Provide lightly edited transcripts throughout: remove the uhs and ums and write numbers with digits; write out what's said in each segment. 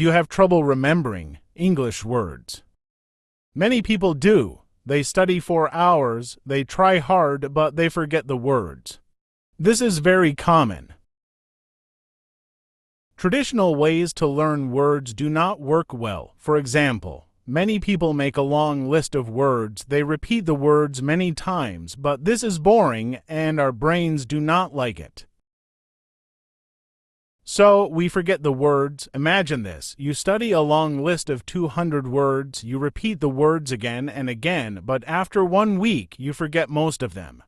Do you have trouble remembering English words? Many people do. They study for hours, they try hard, but they forget the words. This is very common. Traditional ways to learn words do not work well. For example, many people make a long list of words. They repeat the words many times, but this is boring and our brains do not like it. So we forget the words. Imagine this. You study a long list of 200 words, you repeat the words again and again, but after 1 week you forget most of them.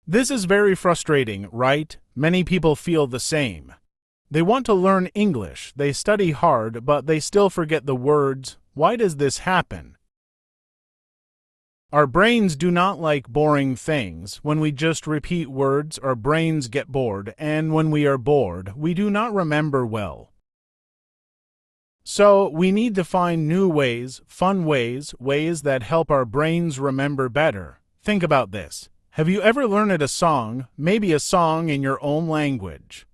This is very frustrating, right? Many people feel the same. They want to learn English, they study hard, but they still forget the words. Why does this happen? Our brains do not like boring things. When we just repeat words, our brains get bored, and when we are bored, we do not remember well. So, we need to find new ways, fun ways, ways that help our brains remember better. Think about this. Have you ever learned a song, maybe a song in your own language?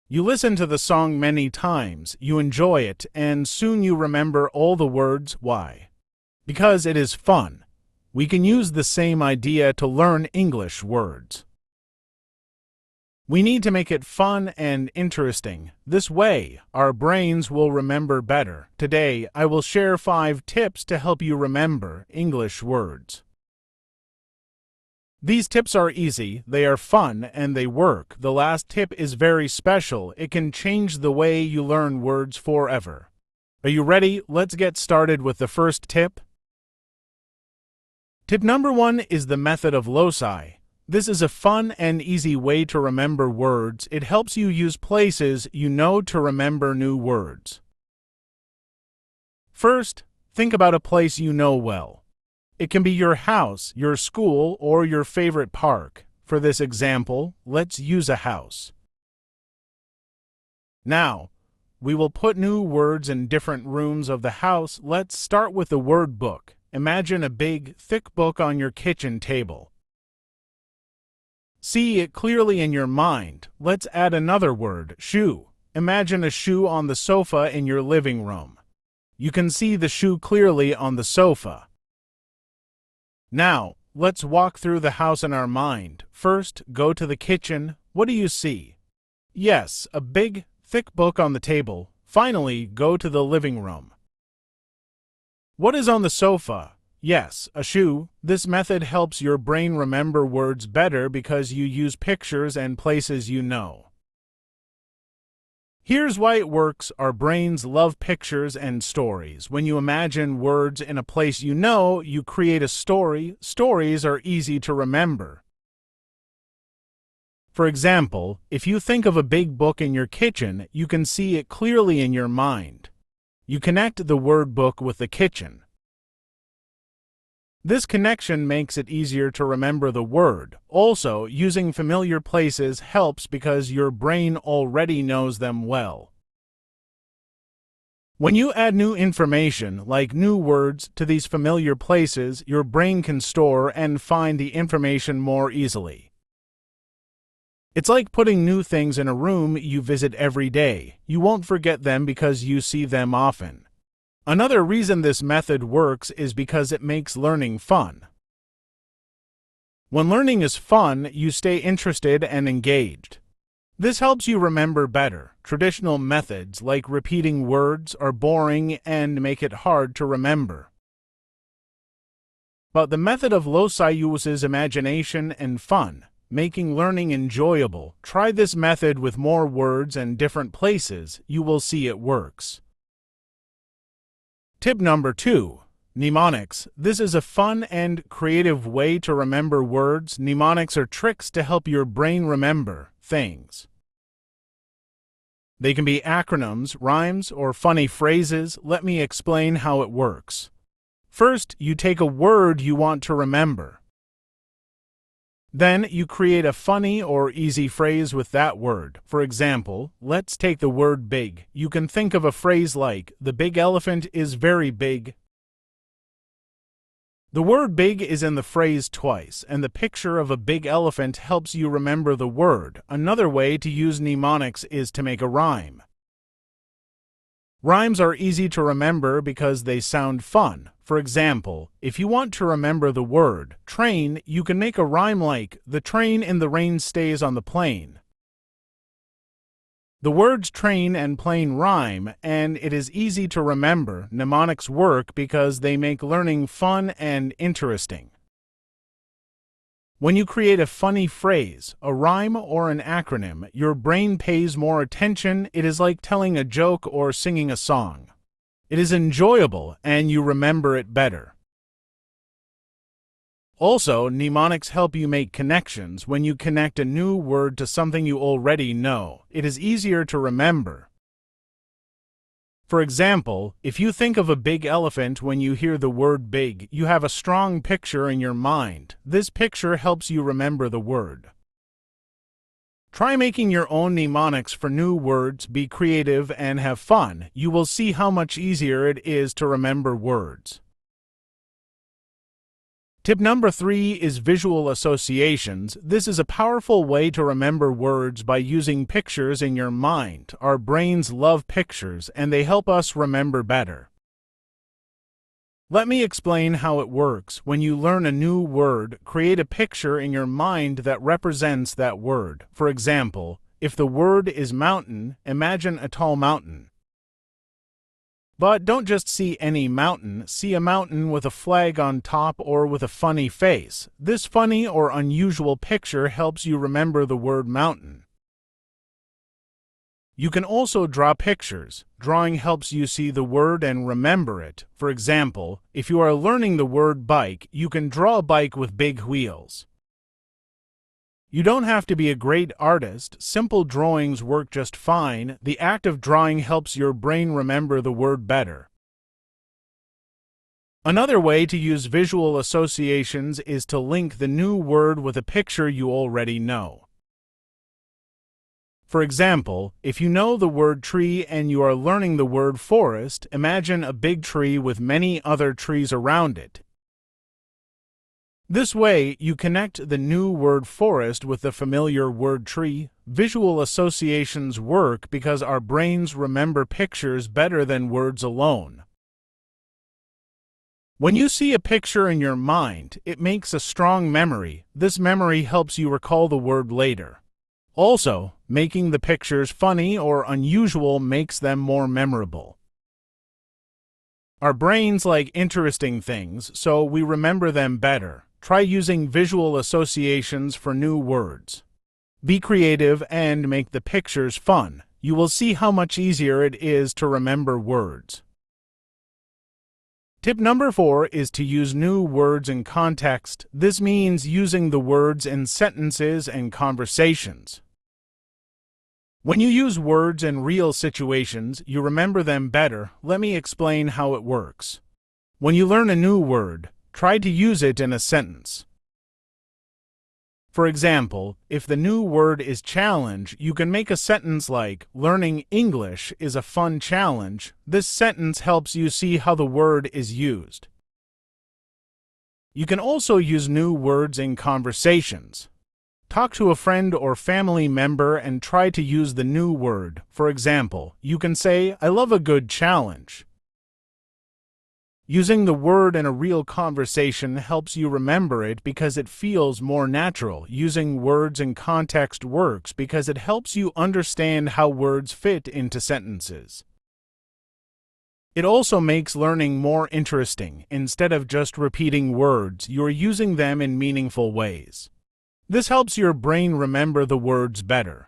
You listen to the song many times, you enjoy it, and soon you remember all the words. Why? Because it is fun. We can use the same idea to learn English words. We need to make it fun and interesting. This way, our brains will remember better. Today, I will share 5 tips to help you remember English words. These tips are easy, they are fun, and they work. The last tip is very special. It can change the way you learn words forever. Are you ready? Let's get started with the first tip. Tip number 1 is the method of loci. This is a fun and easy way to remember words. It helps you use places you know to remember new words. First, think about a place you know well. It can be your house, your school, or your favorite park. For this example, let's use a house. Now, we will put new words in different rooms of the house. Let's start with the word book. Imagine a big, thick book on your kitchen table. See it clearly in your mind. Let's add another word, shoe. Imagine a shoe on the sofa in your living room. You can see the shoe clearly on the sofa. Now, let's walk through the house in our mind. First, go to the kitchen. What do you see? Yes, a big, thick book on the table. Finally, go to the living room. What is on the sofa? Yes, a shoe. This method helps your brain remember words better because you use pictures and places you know. Here's why it works. Our brains love pictures and stories. When you imagine words in a place you know, you create a story. Stories are easy to remember. For example, if you think of a big book in your kitchen, you can see it clearly in your mind. You connect the word book with the kitchen. This connection makes it easier to remember the word. Also, using familiar places helps because your brain already knows them well. When you add new information, like new words, to these familiar places, your brain can store and find the information more easily. It's like putting new things in a room you visit every day. You won't forget them because you see them often. Another reason this method works is because it makes learning fun. When learning is fun, you stay interested and engaged. This helps you remember better. Traditional methods, like repeating words, are boring and make it hard to remember. But the method of loci uses imagination and fun, making learning enjoyable. Try this method with more words and different places. You will see it works. Tip number 2. Mnemonics. This is a fun and creative way to remember words. Mnemonics are tricks to help your brain remember things. They can be acronyms, rhymes, or funny phrases. Let me explain how it works. First, you take a word you want to remember. Then you create a funny or easy phrase with that word. For example, let's take the word big. You can think of a phrase like, "The big elephant is very big." The word big is in the phrase twice, and the picture of a big elephant helps you remember the word. Another way to use mnemonics is to make a rhyme. Rhymes are easy to remember because they sound fun. For example, if you want to remember the word train, you can make a rhyme like, "The train in the rain stays on the plain." The words train and plane rhyme, and it is easy to remember. Mnemonics work because they make learning fun and interesting. When you create a funny phrase, a rhyme, or an acronym, your brain pays more attention. It is like telling a joke or singing a song. It is enjoyable, and you remember it better. Also, mnemonics help you make connections. When you connect a new word to something you already know, it is easier to remember. For example, if you think of a big elephant when you hear the word big, you have a strong picture in your mind. This picture helps you remember the word. Try making your own mnemonics for new words. Be creative and have fun. You will see how much easier it is to remember words. Tip number 3 is visual associations. This is a powerful way to remember words by using pictures in your mind. Our brains love pictures, and they help us remember better. Let me explain how it works. When you learn a new word, create a picture in your mind that represents that word. For example, if the word is mountain, imagine a tall mountain. But don't just see any mountain, see a mountain with a flag on top or with a funny face. This funny or unusual picture helps you remember the word mountain. You can also draw pictures. Drawing helps you see the word and remember it. For example, if you are learning the word bike, you can draw a bike with big wheels. You don't have to be a great artist. Simple drawings work just fine. The act of drawing helps your brain remember the word better. Another way to use visual associations is to link the new word with a picture you already know. For example, if you know the word tree and you are learning the word forest, imagine a big tree with many other trees around it. This way, you connect the new word forest with the familiar word tree. Visual associations work because our brains remember pictures better than words alone. When you see a picture in your mind, it makes a strong memory. This memory helps you recall the word later. Also, making the pictures funny or unusual makes them more memorable. Our brains like interesting things, so we remember them better. Try using visual associations for new words. Be creative and make the pictures fun. You will see how much easier it is to remember words. Tip number 4 is to use new words in context. This means using the words in sentences and conversations. When you use words in real situations, you remember them better. Let me explain how it works. When you learn a new word, try to use it in a sentence. For example, if the new word is challenge, you can make a sentence like, "Learning English is a fun challenge." This sentence helps you see how the word is used. You can also use new words in conversations. Talk to a friend or family member and try to use the new word. For example, you can say, "I love a good challenge." Using the word in a real conversation helps you remember it because it feels more natural. Using words in context works because it helps you understand how words fit into sentences. It also makes learning more interesting. Instead of just repeating words, you are using them in meaningful ways. This helps your brain remember the words better.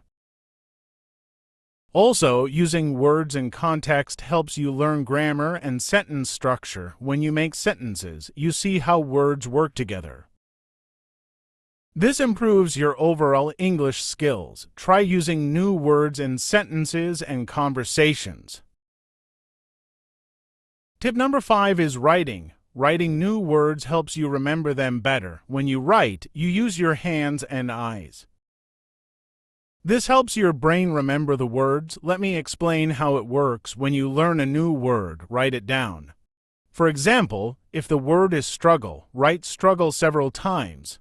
Also, using words in context helps you learn grammar and sentence structure. When you make sentences, you see how words work together. This improves your overall English skills. Try using new words in sentences and conversations. Tip number 5 is writing. Writing new words helps you remember them better. When you write, you use your hands and eyes. This helps your brain remember the words. Let me explain how it works. When you learn a new word, write it down. For example, If the word is struggle, write struggle several times.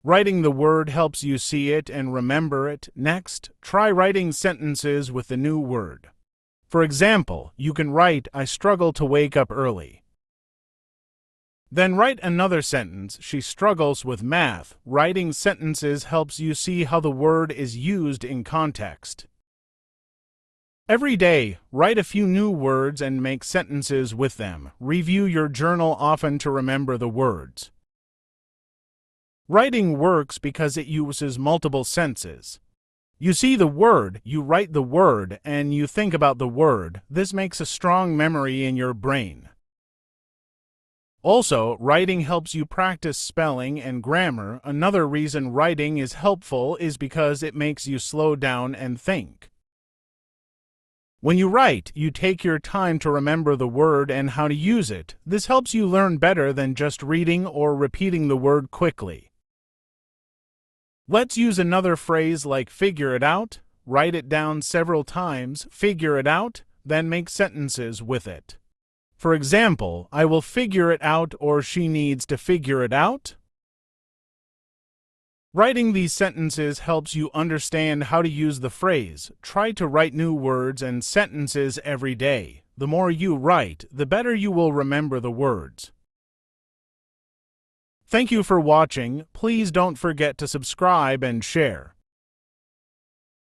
Writing the word helps you see it and remember it. Next, try writing sentences with the new word. For example, you can write, I struggle to wake up early. Then write another sentence, she struggles with math. Writing sentences helps you see how the word is used in context. Every day, write a few new words and make sentences with them. Review your journal often to remember the words. Writing works because it uses multiple senses. You see the word, you write the word, and you think about the word. This makes a strong memory in your brain. Also, writing helps you practice spelling and grammar. Another reason writing is helpful is because it makes you slow down and think. When you write, you take your time to remember the word and how to use it. This helps you learn better than just reading or repeating the word quickly. Let's use another phrase like figure it out. Write it down several times, figure it out, then make sentences with it. For example, I will figure it out or she needs to figure it out. Writing these sentences helps you understand how to use the phrase. Try to write new words and sentences every day. The more you write, the better you will remember the words. Thank you for watching. Please don't forget to subscribe and share.